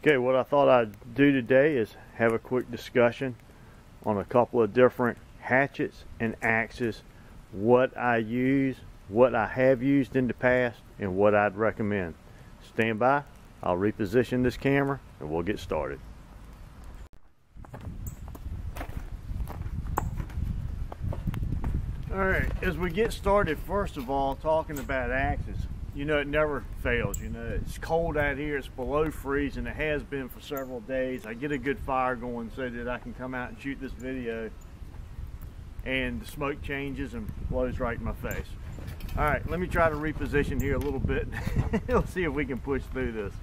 Okay, what I thought I'd do today is have a quick discussion on a couple of different hatchets and axes, what I use, what I have used in the past, and what I'd recommend. Stand by, I'll reposition this camera and we'll get started. Alright, as we get started, first of all, talking about axes, you know, it never fails. You know, it's cold out here, it's below freezing, it has been for several days. I get a good fire going so that I can come out and shoot this video, and the smoke changes and blows right in my face. Alright, let me try to reposition here a little bit. Let's see if we can push through this.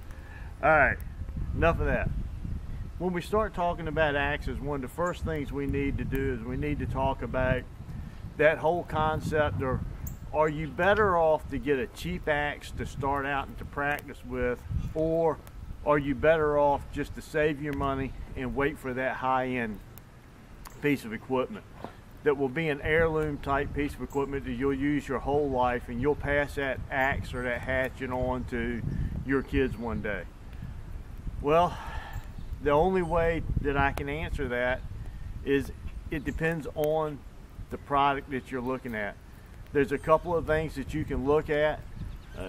Alright, enough of that. When we start talking about axes, one of the first things we need to do is we need to talk about that whole concept of, are you better off to get a cheap axe to start out and to practice with, or are you better off just to save your money and wait for that high-end piece of equipment that will be an heirloom type piece of equipment that you'll use your whole life, and you'll pass that axe or that hatchet on to your kids one day? Well, the only way that I can answer that is it depends on the product that you're looking at. There's a couple of things that you can look at.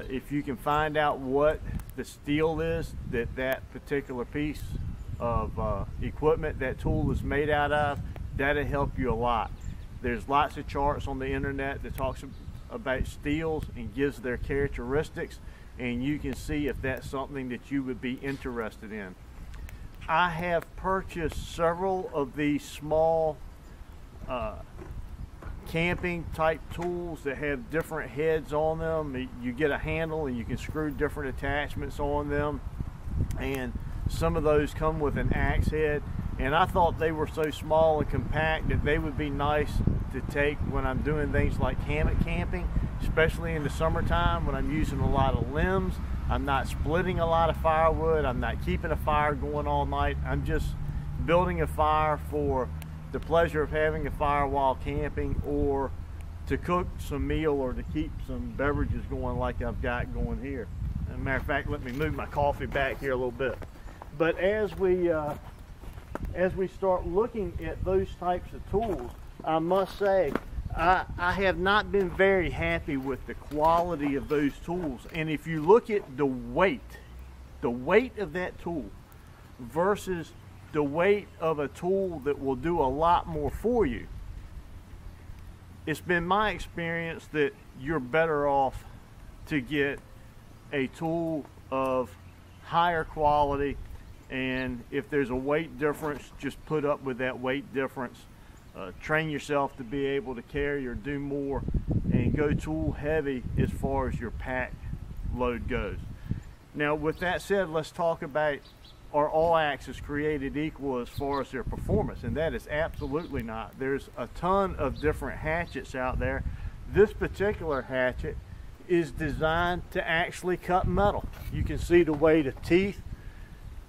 If you can find out what the steel is that particular piece of equipment, that tool is made out of, that'll help you a lot. There's lots of charts on the internet that talks about steels and gives their characteristics, and you can see if that's something that you would be interested in. I have purchased several of these small camping type tools that have different heads on them. You get a handle and you can screw different attachments on them, and some of those come with an axe head, and I thought they were so small and compact that they would be nice to take when I'm doing things like hammock camping, especially in the summertime when I'm using a lot of limbs. I'm not splitting a lot of firewood, I'm not keeping a fire going all night, I'm just building a fire for the pleasure of having a fire while camping, or to cook some meal, or to keep some beverages going like I've got going here. As a matter of fact, let me move my coffee back here a little bit. But as we start looking at those types of tools, I must say I have not been very happy with the quality of those tools. And if you look at the weight of that tool versus the weight of a tool that will do a lot more for you, it's been my experience that you're better off to get a tool of higher quality, and if there's a weight difference, just put up with that weight difference. Train yourself to be able to carry or do more, and go tool heavy as far as your pack load goes. Now, with that said, let's talk about, are all axes created equal as far as their performance? And that is absolutely not. There's a ton of different hatchets out there. This particular hatchet is designed to actually cut metal. You can see the way the teeth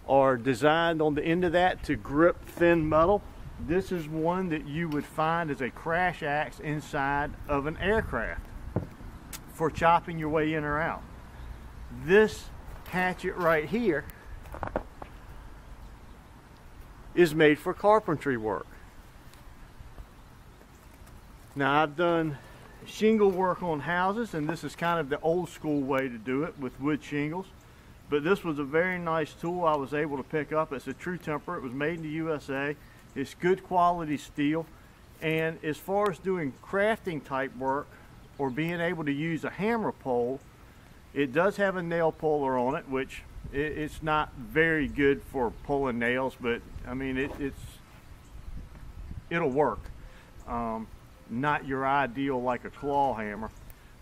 are designed on the end of that to grip thin metal. This is one that you would find as a crash axe inside of an aircraft for chopping your way in or out. This hatchet right here is made for carpentry work. Now, I've done shingle work on houses, and this is kind of the old school way to do it, with wood shingles. But this was a very nice tool I was able to pick up. It's a true temper. It was made in the USA. It's good quality steel. And as far as doing crafting type work or being able to use a hammer pole, it does have a nail puller on it, which it's not very good for pulling nails, but I mean it'll work. Not your ideal like a claw hammer,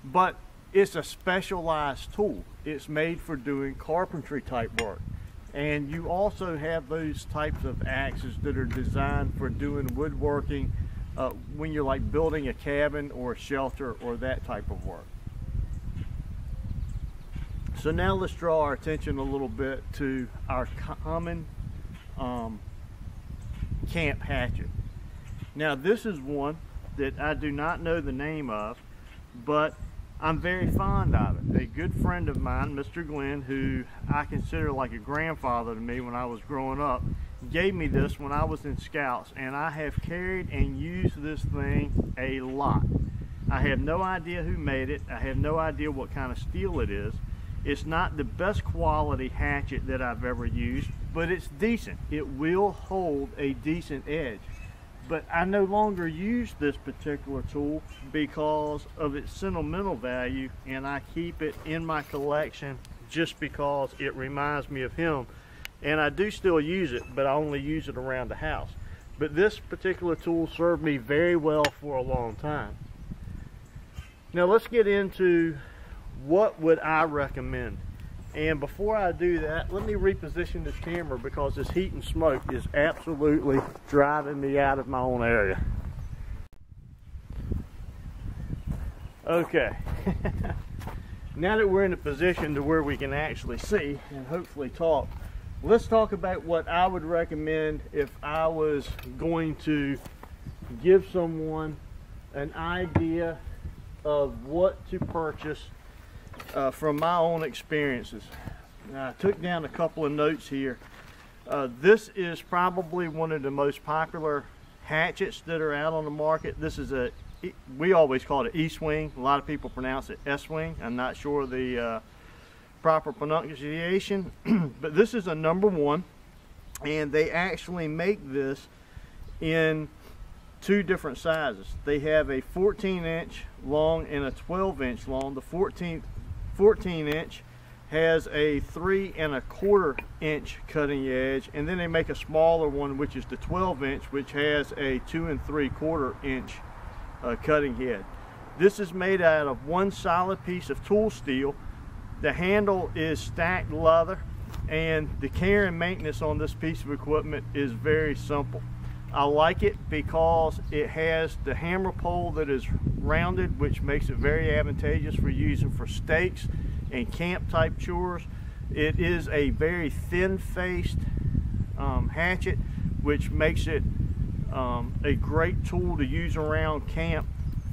but it's a specialized tool. It's made for doing carpentry type work. And you also have those types of axes that are designed for doing woodworking when you're like building a cabin or a shelter or that type of work. So now let's draw our attention a little bit to our common camp hatchet. Now, this is one that I do not know the name of, but I'm very fond of it. A good friend of mine, Mr. Glenn, who I consider like a grandfather to me when I was growing up, gave me this when I was in Scouts, and I have carried and used this thing a lot. I have no idea who made it. I have no idea what kind of steel it is. It's not the best quality hatchet that I've ever used, but it's decent. It will hold a decent edge. But I no longer use this particular tool because of its sentimental value, and I keep it in my collection just because it reminds me of him. And I do still use it, but I only use it around the house. But this particular tool served me very well for a long time. Now let's get into what would I recommend. And before I do that, let me reposition this camera because this heat and smoke is absolutely driving me out of my own area. Okay, now that we're in a position to where we can actually see and hopefully talk, let's talk about what I would recommend if I was going to give someone an idea of what to purchase from my own experiences. Now, I took down a couple of notes here. This is probably one of the most popular hatchets that are out on the market. This is we always call it E-swing. A lot of people pronounce it S-swing. I'm not sure the proper pronunciation, but this is a #1, and they actually make this in 2 different sizes. They have a 14-inch long and a 12-inch long. The 14-inch has a 3 1/4 inch cutting edge, and then they make a smaller one, which is the 12-inch, which has a 2 3/4 inch cutting head. This is made out of one solid piece of tool steel. The handle is stacked leather, and the care and maintenance on this piece of equipment is very simple. I like it because it has the hammer pole that is rounded, which makes it very advantageous for using for stakes and camp type chores. It is a very thin faced hatchet, which makes it a great tool to use around camp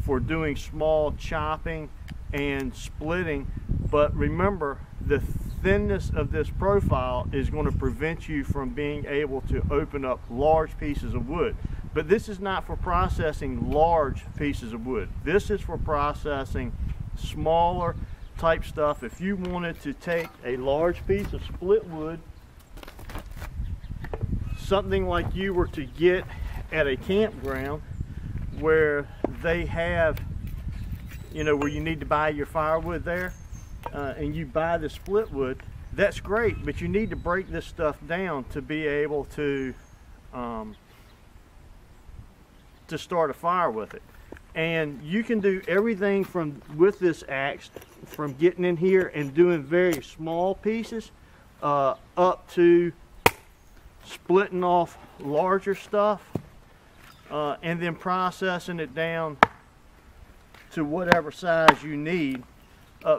for doing small chopping and splitting. But remember, the thinness of this profile is going to prevent you from being able to open up large pieces of wood. But this is not for processing large pieces of wood. This is for processing smaller type stuff. If you wanted to take a large piece of split wood, something like you were to get at a campground where they have, you know, where you need to buy your firewood there, and you buy the split wood, that's great, but you need to break this stuff down to be able to start a fire with it. And you can do everything with this axe, from getting in here and doing very small pieces up to splitting off larger stuff, and then processing it down to whatever size you need,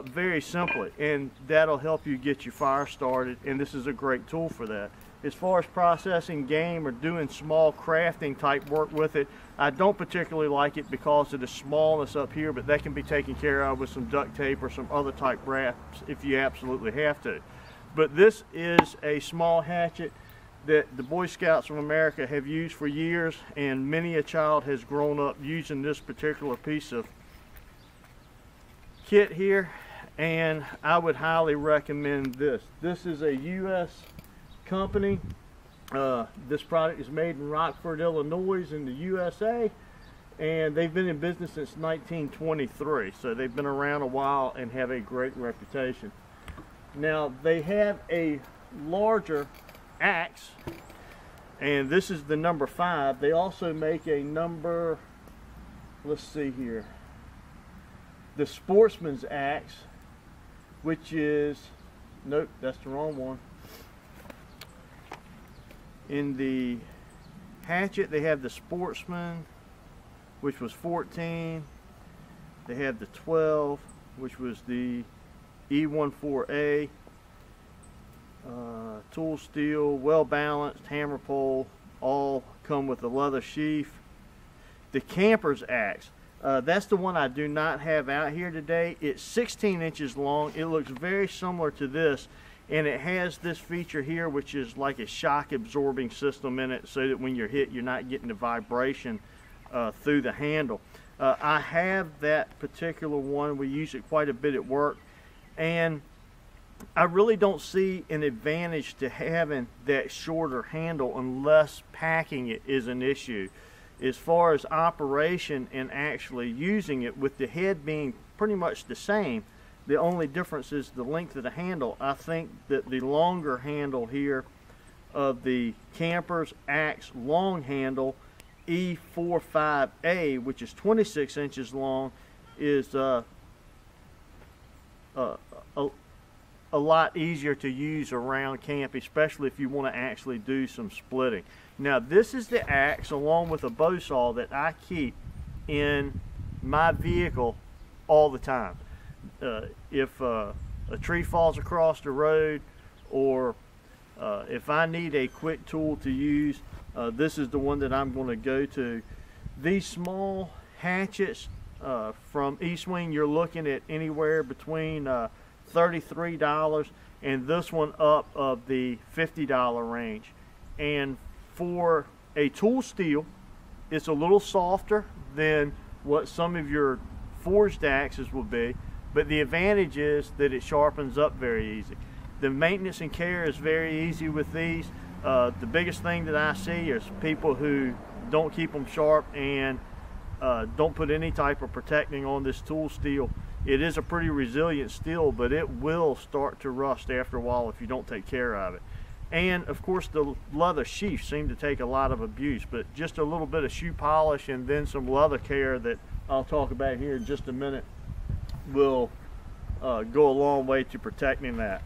very simply, and that'll help you get your fire started. And this is a great tool for that. As far as processing game or doing small crafting type work with it, I don't particularly like it because of the smallness up here, but that can be taken care of with some duct tape or some other type wraps if you absolutely have to. But this is a small hatchet that the Boy Scouts of America have used for years, and many a child has grown up using this particular piece of kit here, and I would highly recommend this. This is a U.S. company. This product is made in Rockford, Illinois in the USA, and they've been in business since 1923, so they've been around a while and have a great reputation. Now, they have a larger axe, and this is the #5. They also make a number, let's see here, the Sportsman's axe, which is, nope, that's the wrong one. In the hatchet, they have the Sportsman, which was 14. They have the 12, which was the E14A. Tool steel, well balanced, hammer pole, all come with a leather sheath. The Camper's axe. That's the one I do not have out here today. It's 16 inches long. It looks very similar to this, and it has this feature here, which is like a shock absorbing system in it, so that when you're hit, you're not getting the vibration through the handle. I have that particular one. We use it quite a bit at work, and I really don't see an advantage to having that shorter handle unless packing it is an issue. As far as operation and actually using it, with the head being pretty much the same, the only difference is the length of the handle. I think that the longer handle here of the Camper's Axe long handle E45A, which is 26 inches long, is a lot easier to use around camp, especially if you want to actually do some splitting. Now, this is the axe along with a bow saw that I keep in my vehicle all the time. If a tree falls across the road, or if I need a quick tool to use, this is the one that I'm going to go to. These small hatchets from Eastwing, you're looking at anywhere between $33 and this one up of the $50 range. And for a tool steel, it's a little softer than what some of your forged axes will be, but the advantage is that it sharpens up very easy. The maintenance and care is very easy with these. The biggest thing that I see is people who don't keep them sharp and don't put any type of protecting on this tool steel. It is a pretty resilient steel, but it will start to rust after a while if you don't take care of it. And of course, the leather sheaths seem to take a lot of abuse, but just a little bit of shoe polish and then some leather care that I'll talk about here in just a minute will go a long way to protecting that.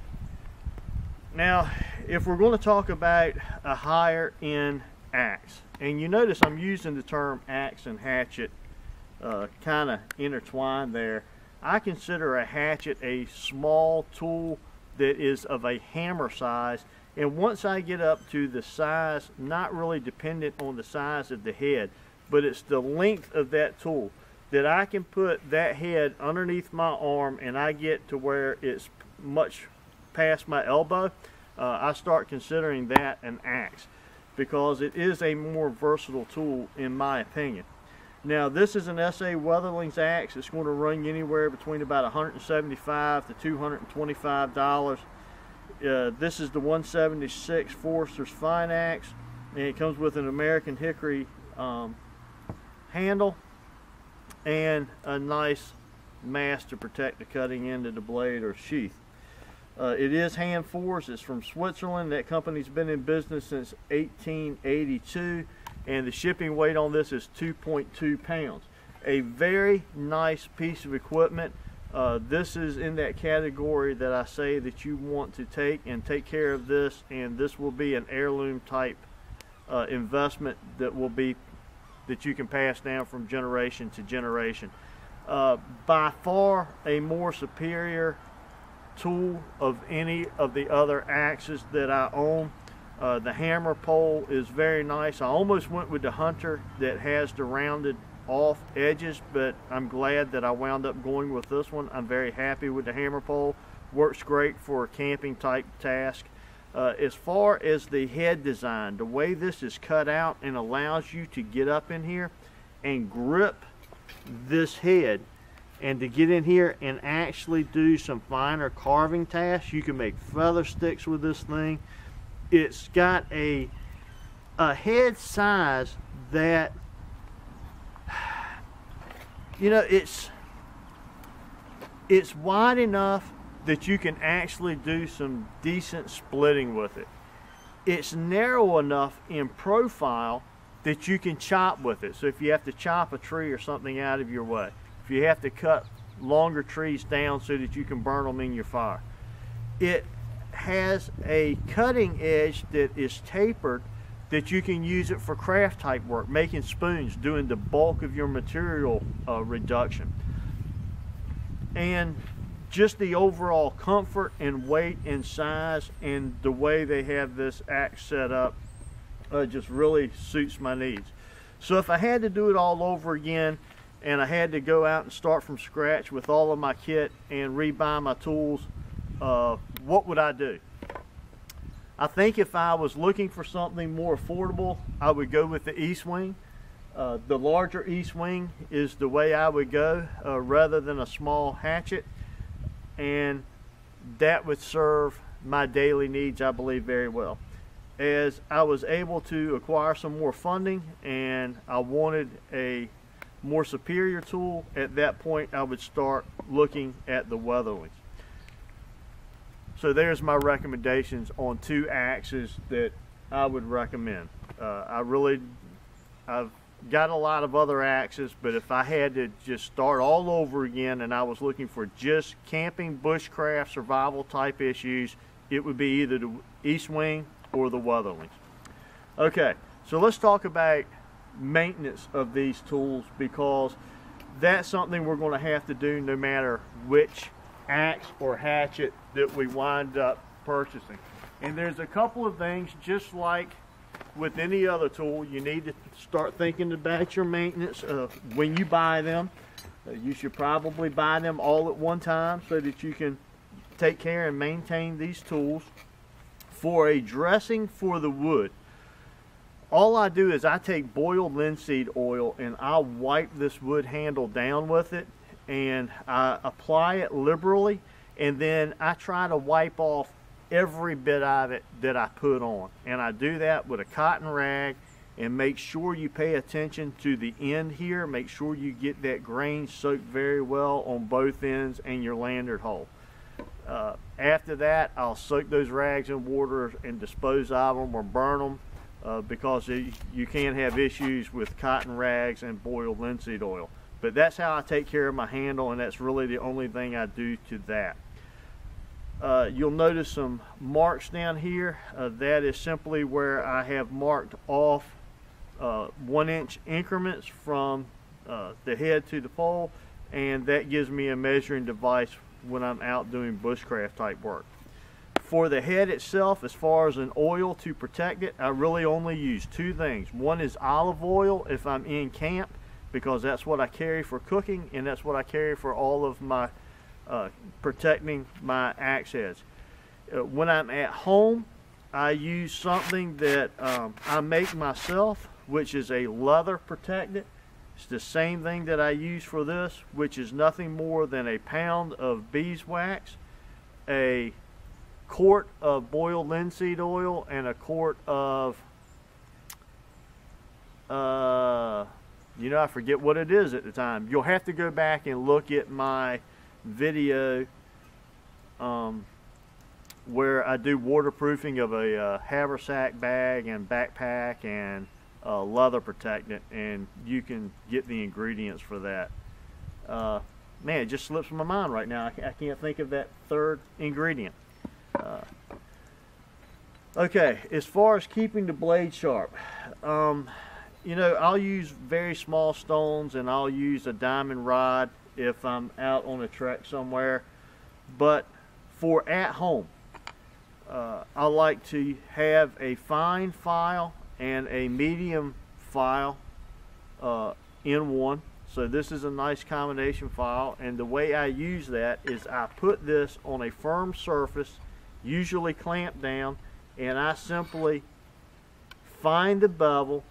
Now, if we're going to talk about a higher end axe, and you notice I'm using the term axe and hatchet kind of intertwined there. I consider a hatchet a small tool that is of a hammer size, and once I get up to the size, not really dependent on the size of the head, but it's the length of that tool, that I can put that head underneath my arm and I get to where it's much past my elbow, I start considering that an axe, because it is a more versatile tool in my opinion. Now, this is an S.A. Weatherling's axe. It's going to run you anywhere between about $175 to $225. This is the 176 Forester's Fine Axe, and it comes with an American hickory handle and a nice mast to protect the cutting end of the blade or sheath. It is hand forged. It's from Switzerland. That company's been in business since 1882, and the shipping weight on this is 2.2 pounds. A very nice piece of equipment. This is in that category that I say that you want to take care of this, and this will be an heirloom type investment that you can pass down from generation to generation. By far a more superior tool of any of the other axes that I own. The hammer pole is very nice. I almost went with the Hunter that has the rounded off edges, but I'm glad that I wound up going with this one. I'm very happy with the hammer pole. Works great for a camping type task. As far as the head design, the way this is cut out and allows you to get up in here and grip this head and to get in here and actually do some finer carving tasks. You can make feather sticks with this thing. It's got a head size that, you know, it's wide enough that you can actually do some decent splitting with it. It's narrow enough in profile that you can chop with it. So if you have to chop a tree or something out of your way, if you have to cut longer trees down so that you can burn them in your fire, it has a cutting edge that is tapered, that you can use it for craft type work, making spoons, doing the bulk of your material reduction. And just the overall comfort and weight and size and the way they have this axe set up just really suits my needs. So if I had to do it all over again, and I had to go out and start from scratch with all of my kit and rebuy my tools, what would I do? I think if I was looking for something more affordable, I would go with the E-swing. The larger E-swing is the way I would go, rather than a small hatchet, and that would serve my daily needs, I believe, very well. As I was able to acquire some more funding and I wanted a more superior tool, at that point I would start looking at the Weatherlings. So there's my recommendations on 2 axes that I would recommend. I've got a lot of other axes, but if I had to just start all over again and I was looking for just camping, bushcraft, survival type issues, it would be either the E-swing or the Weatherlings. Okay, so let's talk about maintenance of these tools, because that's something we're going to have to do no matter which axe or hatchet that we wind up purchasing. And there's a couple of things, just like with any other tool, you need to start thinking about your maintenance when you buy them. You should probably buy them all at one time so that you can take care and maintain these tools. For a dressing for the wood, all I do is I take boiled linseed oil and I wipe this wood handle down with it, and I apply it liberally, and then I try to wipe off every bit of it that I put on, and I do that with a cotton rag. And make sure you pay attention to the end here. Make sure you get that grain soaked very well on both ends and your lanyard hole. After that, I'll soak those rags in water and dispose of them or burn them, because you can have issues with cotton rags and boiled linseed oil. But that's how I take care of my handle, and that's really the only thing I do to that. You'll notice some marks down here. That is simply where I have marked off 1-inch increments from the head to the pole, and that gives me a measuring device when I'm out doing bushcraft type work. For the head itself, as far as an oil to protect it, I really only use 2 things. One is olive oil if I'm in camp, because that's what I carry for cooking, and that's what I carry for all of my protecting my axe heads. When I'm at home, I use something that I make myself, which is a leather protectant. It's the same thing that I use for this, which is nothing more than a pound of beeswax, a quart of boiled linseed oil, and a quart of, I forget what it is at the time. You'll have to go back and look at my video where I do waterproofing of a haversack bag and backpack and leather protectant, and you can get the ingredients for that. Man, it just slips my mind right now. I can't think of that third ingredient. Okay, as far as keeping the blade sharp, I'll use very small stones, and I'll use a diamond rod if I'm out on a trek somewhere. But for at home, I like to have a fine file and a medium file in one. So this is a nice combination file, and the way I use that is I put this on a firm surface, usually clamped down, and I simply find the bevel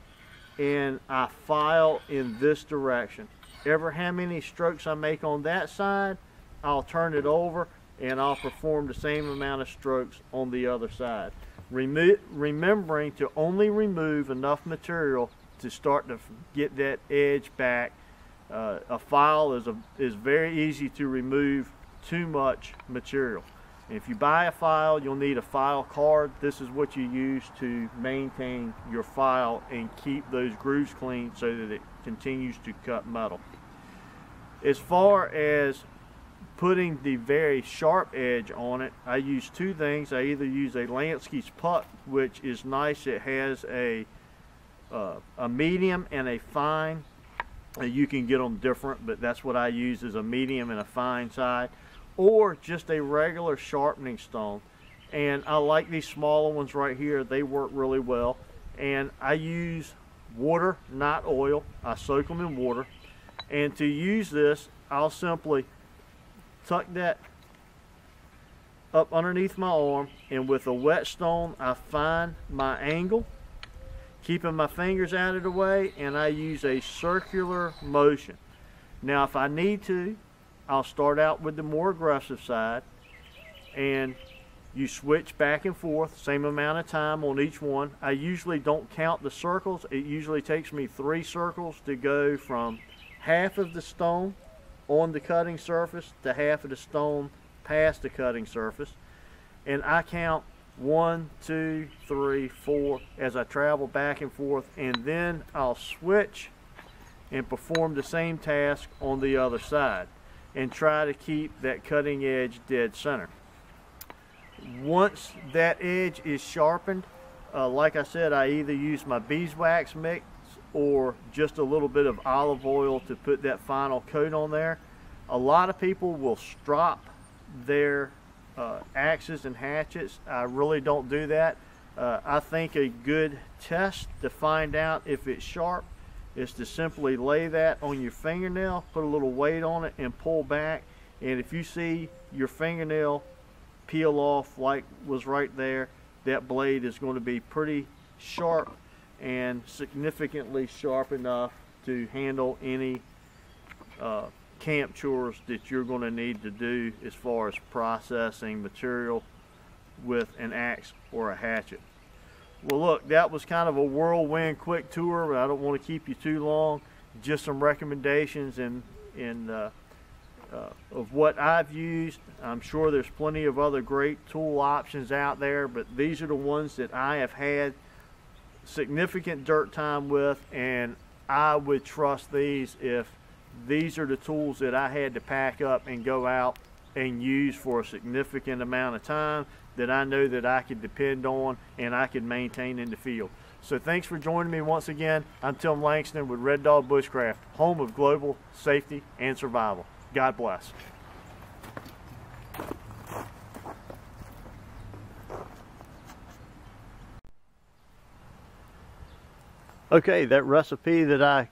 and I file in this direction. Ever how many strokes I make on that side, I'll turn it over and I'll perform the same amount of strokes on the other side. Remembering to only remove enough material to start to get that edge back. A file is very easy to remove too much material. If you buy a file, you'll need a file card. This is what you use to maintain your file and keep those grooves clean so that it continues to cut metal. As far as putting the very sharp edge on it, I use 2 things. I either use a Lansky's puck, which is nice. It has a medium and a fine. You can get them different, but that's what I use, is a medium and a fine side, or just a regular sharpening stone. And I like these smaller ones right here. They work really well. And I use water, not oil. I soak them in water. And to use this, I'll simply tuck that up underneath my arm, and with a whetstone I find my angle, keeping my fingers out of the way, and I use a circular motion. Now if I need to, I'll start out with the more aggressive side, and you switch back and forth, same amount of time on each one. I usually don't count the circles. It usually takes me 3 circles to go from half of the stone on the cutting surface to half of the stone past the cutting surface. And I count 1, 2, 3, 4 as I travel back and forth, and then I'll switch and perform the same task on the other side and try to keep that cutting edge dead center. Once that edge is sharpened, like I said, I either use my beeswax mix or just a little bit of olive oil to put that final coat on there. A lot of people will strop their axes and hatchets. I really don't do that. I think a good test to find out if it's sharp is to simply lay that on your fingernail, put a little weight on it, and pull back. And if you see your fingernail peel off like was right there, that blade is going to be pretty sharp and significantly sharp enough to handle any camp chores that you're going to need to do as far as processing material with an axe or a hatchet. Well, look, that was kind of a whirlwind quick tour, but I don't want to keep you too long. Just some recommendations of what I've used. I'm sure there's plenty of other great tool options out there, but these are the ones that I have had significant dirt time with, and I would trust these if these are the tools that I had to pack up and go out and use for a significant amount of time that I know that I could depend on and I could maintain in the field. So thanks for joining me once again. I'm Tim Langston with Red Dog Bushcraft, home of global safety and survival. God bless. Okay, that recipe that I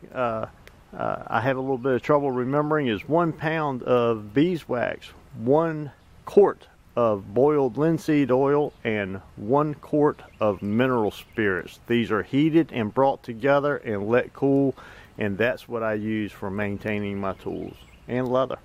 have a little bit of trouble remembering is 1 pound of beeswax, 1 quart of boiled linseed oil, and 1 quart of mineral spirits. These are heated and brought together and let cool, and that's what I use for maintaining my tools and leather.